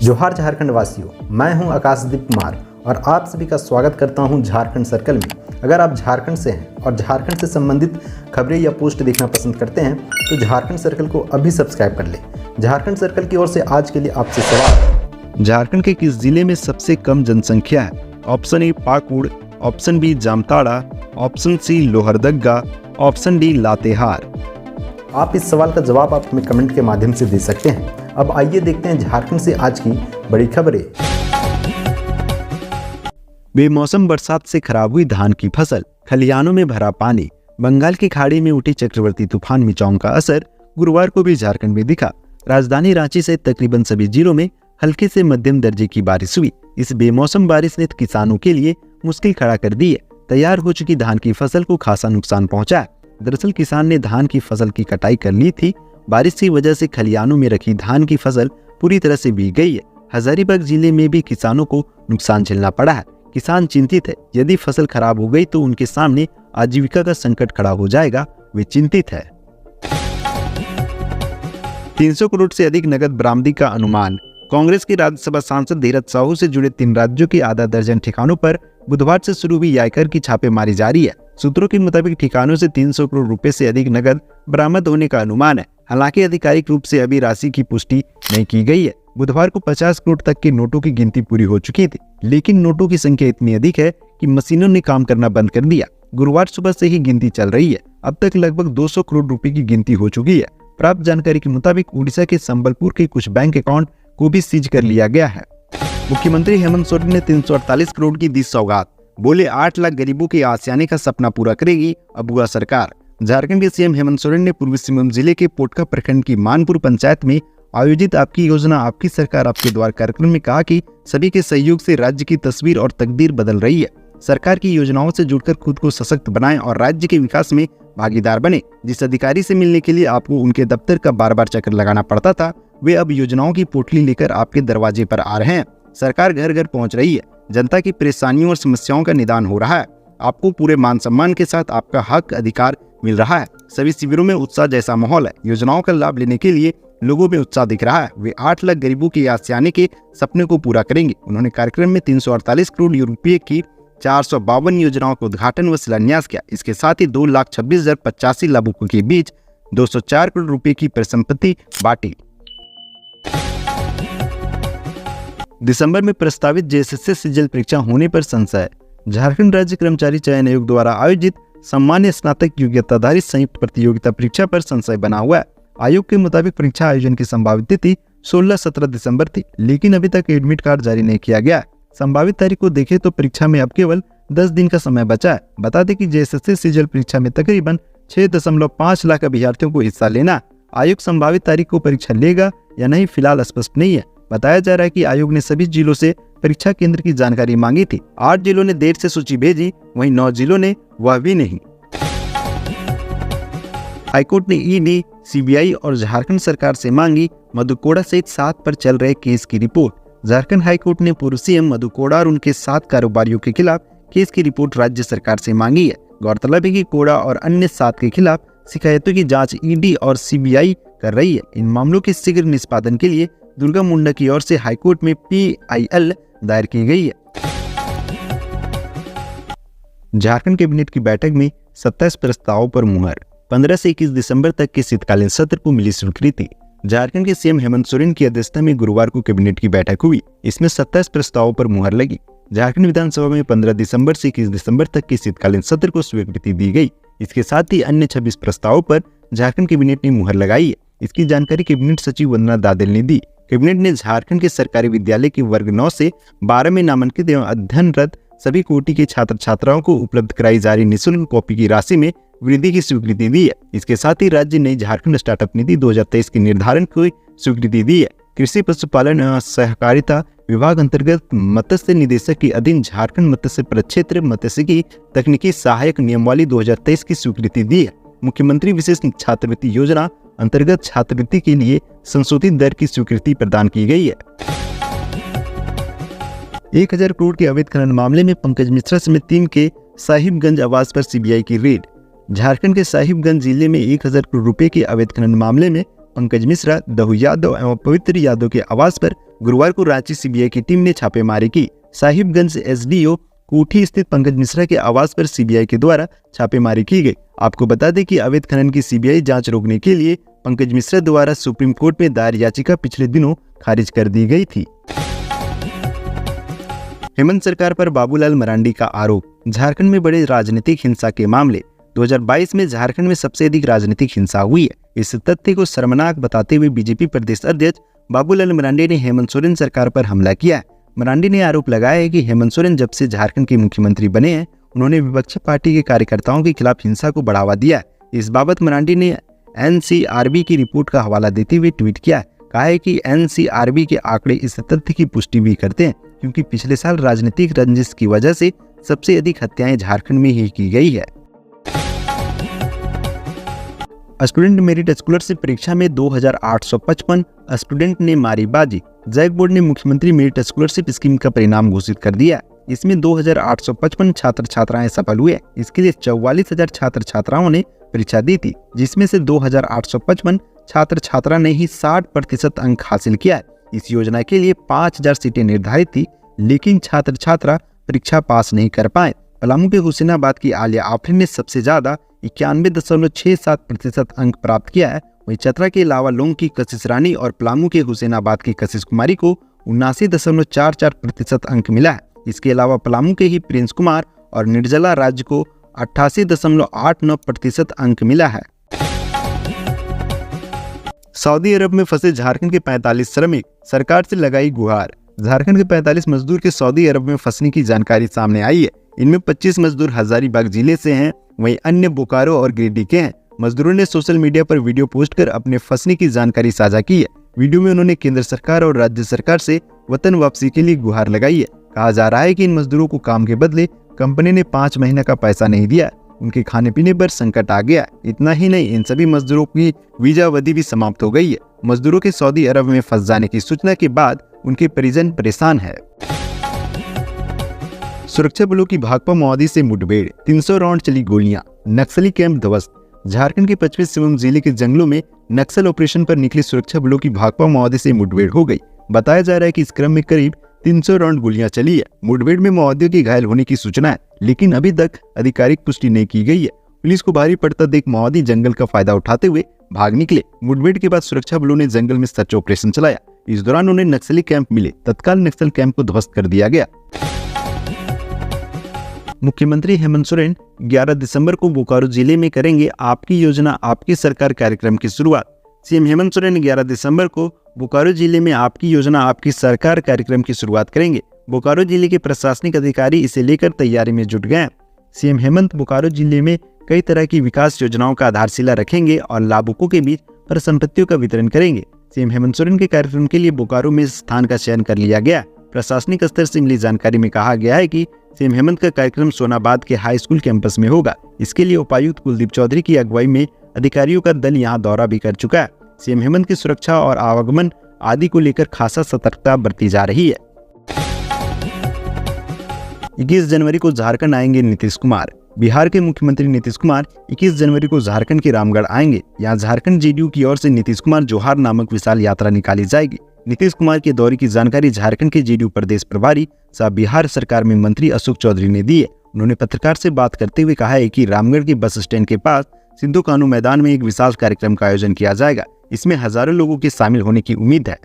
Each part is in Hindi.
जोहार झारखंड वासियों, मैं हूं आकाशदीप कुमार और आप सभी का स्वागत करता हूं झारखंड सर्कल में। अगर आप झारखंड से हैं और झारखंड से संबंधित खबरें या पोस्ट देखना पसंद करते हैं तो झारखंड सर्कल को अभी सब्सक्राइब कर लें। झारखंड सर्कल की ओर से आज के लिए आपसे सवाल: झारखंड के किस जिले में सबसे कम जनसंख्या है? Option A Pakur, option B Jamtara, option C Lohardaga, option D Latehar. आप इस सवाल का जवाब आप हमें कमेंट के माध्यम से दे सकते हैं। अब आइए देखते हैं झारखंड से आज की बड़ी खबरें। बेमौसम बरसात से खराब हुई धान की फसल, खलिहानों में भरा पानी, बंगाल की खाड़ी में उठी चक्रवर्ती तूफान मिचौंग का असर गुरुवार को भी झारखंड में दिखा। राजधानी रांची सहित तकरीबन सभी जिलों में हल्के से मध्यम दर्जे की बारिश हुई। इस बेमौसम बारिश ने किसानों के लिए मुश्किल खड़ा कर दी है। तैयार हो चुकी धान की फसल को खासा नुकसान पहुंचा है। दरअसल किसान ने धान की फसल की कटाई कर ली थी। बारिश की वजह से खलिहानों में रखी धान की फसल पूरी तरह से भीग गई है। हजारीबाग जिले में भी किसानों को नुकसान झेलना पड़ा है। किसान चिंतित है, यदि फसल खराब हो गई तो उनके सामने आजीविका का संकट खड़ा हो जाएगा। वे चिंतित है। 300 करोड़ से अधिक नकद बरामदी का अनुमान। कांग्रेस के राज्यसभा सांसद धीरज साहू से जुड़े 3 राज्यों के आधा दर्जन ठिकानों पर बुधवार से शुरू हुई आयकर की छापेमारी जारी है। सूत्रों के मुताबिक ठिकानों से 300 करोड़ रुपए से अधिक नकद बरामद होने का अनुमान है। हालांकि आधिकारिक रूप से अभी राशि की पुष्टि नहीं की गई है। बुधवार को 50 करोड़ तक के नोटों की गिनती पूरी हो चुकी थी, लेकिन नोटों की संख्या इतनी अधिक है कि मशीनों ने काम करना बंद कर दिया। गुरुवार सुबह से ही गिनती चल रही है। अब तक लगभग 200 करोड़ रुपए की गिनती हो चुकी है। प्राप्त जानकारी के मुताबिक उड़ीसा के संबलपुर के कुछ बैंक अकाउंट को भी सीज कर लिया गया है। मुख्यमंत्री हेमंत सोरेन ने 348 करोड़ की दी सौगात। बोले 8 लाख गरीबों के आसियाने का सपना पूरा करेगी अबुआ सरकार। झारखंड के सीएम हेमंत सोरेन ने पूर्वी सिंहभूम जिले के पोटका प्रखंड की मानपुर पंचायत में आयोजित आपकी योजना आपकी सरकार आपके द्वार कार्यक्रम में कहा कि सभी के सहयोग से राज्य की तस्वीर और तकदीर बदल रही है। सरकार की योजनाओं से जुड़कर खुद को सशक्त बनाएं और राज्य के विकास में भागीदार बने। जिस अधिकारी से मिलने के लिए आपको उनके दफ्तर का बार बार चक्कर लगाना पड़ता था, वे अब योजनाओं की पोटली लेकर आपके दरवाजे पर आ रहे हैं। सरकार घर घर पहुंच रही है। जनता की परेशानियों और समस्याओं का निदान हो रहा है। आपको पूरे मान सम्मान के साथ आपका हक अधिकार मिल रहा है। सभी शिविरों में उत्साह जैसा माहौल है। योजनाओं का लाभ लेने के लिए लोगों में उत्साह दिख रहा है। वे 8 लाख गरीबों के आसियाने के सपने को पूरा करेंगे। उन्होंने कार्यक्रम में 348 करोड़ रुपये की 452 योजनाओं का उद्घाटन व शिलान्यास किया। इसके साथ ही 2,26,085 लाभुकों के बीच 204 करोड़ रुपए की परिसंपत्ति बांटी। दिसंबर में प्रस्तावित जेएसएससी सिजल परीक्षा होने पर संशय। झारखंड राज्य कर्मचारी चयन आयोग द्वारा आयोजित सामान्य स्नातक योग्यताधारी संयुक्त प्रतियोगिता परीक्षा पर संशय बना हुआ है। आयोग के मुताबिक परीक्षा आयोजन की संभावित तिथि 16-17 दिसंबर थी, लेकिन अभी तक एडमिट कार्ड जारी नहीं किया गया है। संभावित तारीख को देखें तो परीक्षा में अब केवल 10 दिन का समय बचा है। बता दें कि जेएसएससी सिजल परीक्षा में तकरीबन 6.5 लाख अभ्यर्थियों को हिस्सा लेना। आयोग संभावित तारीख को परीक्षा लेगा या नहीं फिलहाल स्पष्ट नहीं है। बताया जा रहा है कि आयोग ने सभी जिलों से परीक्षा केंद्र की जानकारी मांगी थी। 8 जिलों ने देर से सूची भेजी, वहीं 9 जिलों ने वह भी नहीं। हाईकोर्ट ने ईडी, सीबीआई और झारखंड सरकार से मांगी मधु कोड़ा सहित 7 पर चल रहे केस की रिपोर्ट। झारखंड हाईकोर्ट ने पूर्व सीएम मधु कोड़ा और उनके 7 कारोबारियों के खिलाफ केस की रिपोर्ट राज्य सरकार से मांगी है। गौरतलब है कि कोड़ा और अन्य 7 के खिलाफ शिकायतों की जांच ईडी और सीबीआई कर रही है। इन मामलों के शीघ्र निष्पादन के लिए दुर्गा मुंडा की ओर से हाईकोर्ट में PIL दायर की गई है। झारखंड कैबिनेट की बैठक में 27 प्रस्तावों पर मुहर। 15 से 21 दिसंबर तक के शीतकालीन सत्र को मिली स्वीकृति। झारखंड के सीएम हेमंत सोरेन की अध्यक्षता में गुरुवार को कैबिनेट की बैठक हुई। इसमें 27 प्रस्तावों पर मुहर लगी। झारखंड विधानसभा में 15 दिसंबर से 21 दिसंबर तक के शीतकालीन सत्र को स्वीकृति दी गई। इसके साथ ही अन्य 26 प्रस्तावों पर झारखंड कैबिनेट ने मुहर लगाई है। इसकी जानकारी कैबिनेट सचिव वंदना दादेल ने दी। कैबिनेट ने झारखंड के सरकारी विद्यालय के वर्ग 9 से 12 में नामांकित एवं अध्ययनरत सभी कोटि के छात्र छात्राओं को उपलब्ध कराई जा रही निःशुल्क कॉपी की राशि में वृद्धि की स्वीकृति दी है। इसके साथ ही राज्य ने झारखंड स्टार्टअप नीति 2023 के निर्धारण की स्वीकृति दी है। कृषि पशुपालन एवं सहकारिता विभाग अंतर्गत मत्स्य निदेशक के अधीन झारखंड मत्स्य प्रक्षेत्र मत्स्यिकी तकनीकी सहायक नियमावली 2023 की स्वीकृति दी है। मुख्यमंत्री विशेष छात्रवृत्ति योजना अंतर्गत छात्रवृत्ति के लिए संशोधित दर की स्वीकृति प्रदान की गई है। 1000 करोड़ के अवैध खनन मामले में पंकज मिश्रा समेत 3 के साहिबगंज आवास पर सीबीआई की रेड। झारखंड के साहिबगंज जिले में 1000 करोड़ रुपए के अवैध खनन मामले में पंकज मिश्रा, दहु यादव एवं पवित्र यादव के आवास पर गुरुवार को रांची सीबीआई की टीम ने छापेमारी की। साहिबगंज एसडीओ कोठी स्थित पंकज मिश्रा के आवास पर सीबीआई के द्वारा छापेमारी की गई। आपको बता दें कि अवैध खनन की सीबीआई जांच रोकने के लिए पंकज मिश्रा द्वारा सुप्रीम कोर्ट में दायर याचिका पिछले दिनों खारिज कर दी गई थी। हेमंत सरकार पर बाबूलाल मरांडी का आरोप। झारखंड में बड़े राजनीतिक हिंसा के मामले। 2022 में झारखंड में सबसे अधिक राजनीतिक हिंसा हुई है। इस तथ्य को शर्मनाक बताते हुए बीजेपी प्रदेश अध्यक्ष बाबूलाल मरांडी ने हेमंत सोरेन सरकार पर हमला किया है। मरांडी ने आरोप लगाया है कि हेमंत सोरेन जब से झारखंड के मुख्यमंत्री बने हैं, उन्होंने विपक्षी पार्टी के कार्यकर्ताओं के खिलाफ हिंसा को बढ़ावा दिया है। इस बाबत मरांडी ने एनसीआरबी की रिपोर्ट का हवाला देते हुए ट्वीट किया है। कहा है कि एनसीआरबी के आंकड़े इस तथ्य की पुष्टि भी करते हैं, क्योंकि पिछले साल राजनीतिक रंजिश की वजह से सबसे अधिक हत्याएं झारखंड में ही की गई है। स्टूडेंट मेरिट स्कॉलरशिप परीक्षा में 2855 स्टूडेंट ने मारी बाजी। जैक बोर्ड ने मुख्यमंत्री मेरिट स्कॉलरशिप स्कीम का परिणाम घोषित कर दिया। इसमें 2855 छात्र छात्राएं सफल हुए। इसके लिए 44,000 छात्र छात्राओं ने परीक्षा दी थी, जिसमें से 2855 छात्र छात्रा ने ही 60% अंक हासिल किया है। इस योजना के लिए 5000 सीटें निर्धारित थी, लेकिन छात्र छात्रा परीक्षा पास नहीं कर पाए। पलामू के हुसैनाबाद की आलिया आफरीन ने सबसे ज्यादा 91.67% अंक प्राप्त किया है। वहीं चतरा के अलावा लोंग की कशिश रानी और पलामू के हुसैनाबाद की कशिश कुमारी को 79.44% अंक मिला है। इसके अलावा पलामू के ही प्रिंस कुमार और निर्जला राज्य को 88.89% अंक मिला है। सऊदी अरब में फंसे झारखंड के 45 श्रमिक, सरकार से लगाई गुहार। झारखंड के 45 मजदूर के सऊदी अरब में फंसने की जानकारी सामने आई है। इनमें 25 मजदूर हजारीबाग जिले से हैं, वहीं अन्य बोकारो और गिरिडीह के हैं। मजदूरों ने सोशल मीडिया पर वीडियो पोस्ट कर अपने फंसने की जानकारी साझा की है। वीडियो में उन्होंने केंद्र सरकार और राज्य सरकार से वतन वापसी के लिए गुहार लगाई है। कहा जा रहा है कि इन मजदूरों को काम के बदले कंपनी ने 5 महीने का पैसा नहीं दिया। उनके खाने पीने पर संकट आ गया। इतना ही नहीं, इन सभी मजदूरों की वीजा अवधि भी समाप्त हो गई है। मजदूरों के सऊदी अरब में फंस जाने की सूचना के बाद उनके परिजन परेशान है। सुरक्षा बलों की भाकपा माओवादी से मुठभेड़, 300 राउंड चली गोलियां, नक्सली कैंप ध्वस्त। झारखंड के 25 सिवम जिले के जंगलों में नक्सल ऑपरेशन पर निकली सुरक्षा बलों की भाकपा माओवादी से मुठभेड़ हो गई। बताया जा रहा है कि इस क्रम में करीब 300 राउंड गोलियां चली है। मुठभेड़ में माओवादियों के घायल होने की सूचना है, लेकिन अभी तक आधिकारिक पुष्टि नहीं की गई है। पुलिस को भारी पड़ता देख माओवादी जंगल का फायदा उठाते हुए भाग निकले। मुठभेड़ के बाद सुरक्षा बलों ने जंगल में सर्च ऑपरेशन चलाया। इस दौरान उन्हें नक्सली कैंप मिले। तत्काल नक्सल कैंप को ध्वस्त कर दिया गया। मुख्यमंत्री हेमंत सोरेन 11 दिसंबर को बोकारो जिले में करेंगे आपकी योजना आपकी सरकार कार्यक्रम की शुरुआत। सीएम हेमंत सोरेन 11 दिसंबर को बोकारो जिले में आपकी योजना आपकी सरकार कार्यक्रम की शुरुआत करेंगे। बोकारो जिले के प्रशासनिक अधिकारी इसे लेकर तैयारी में जुट गए हैं। सीएम हेमंत बोकारो जिले में कई तरह की विकास योजनाओं का आधारशिला रखेंगे और लाभुकों के बीच परिसंपत्तियों का वितरण करेंगे। सीएम हेमंत सोरेन के कार्यक्रम के लिए बोकारो में स्थान का चयन कर लिया गया। प्रशासनिक स्तर से मिली जानकारी में कहा गया है कि सीएम हेमंत का कार्यक्रम सोनाबाद के हाई स्कूल कैंपस में होगा। इसके लिए उपायुक्त कुलदीप चौधरी की अगुवाई में अधिकारियों का दल यहां दौरा भी कर चुका है। सीएम हेमंत की सुरक्षा और आवागमन आदि को लेकर खासा सतर्कता बरती जा रही है। 21 जनवरी को झारखंड आएंगे नीतीश कुमार। बिहार के मुख्यमंत्री नीतीश कुमार 21 जनवरी को झारखंड के रामगढ़ आएंगे। यहाँ झारखंड जेडीयू की ओर से नीतीश कुमार जोहार नामक विशाल यात्रा निकाली जाएगी। नीतीश कुमार के दौरे की जानकारी झारखंड के जेडीयू प्रदेश प्रभारी सह बिहार सरकार में मंत्री अशोक चौधरी ने दी है। उन्होंने पत्रकार से बात करते हुए कहा है कि रामगढ़ के बस स्टैंड के पास सिद्धू कानू मैदान में एक विशाल कार्यक्रम का आयोजन किया जाएगा। इसमें हजारों लोगों के शामिल होने की उम्मीद है।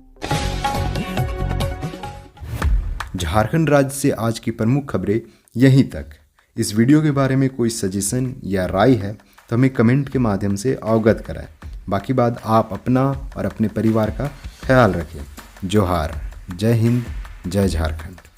झारखंड राज्य से आज की प्रमुख खबरें यहीं तक। इस वीडियो के बारे में कोई सजेशन या राय है तो हमें कमेंट के माध्यम से अवगत कराएं। बाकी बात आप अपना और अपने परिवार का ख्याल रखें। जोहार, जय हिंद, जय झारखंड।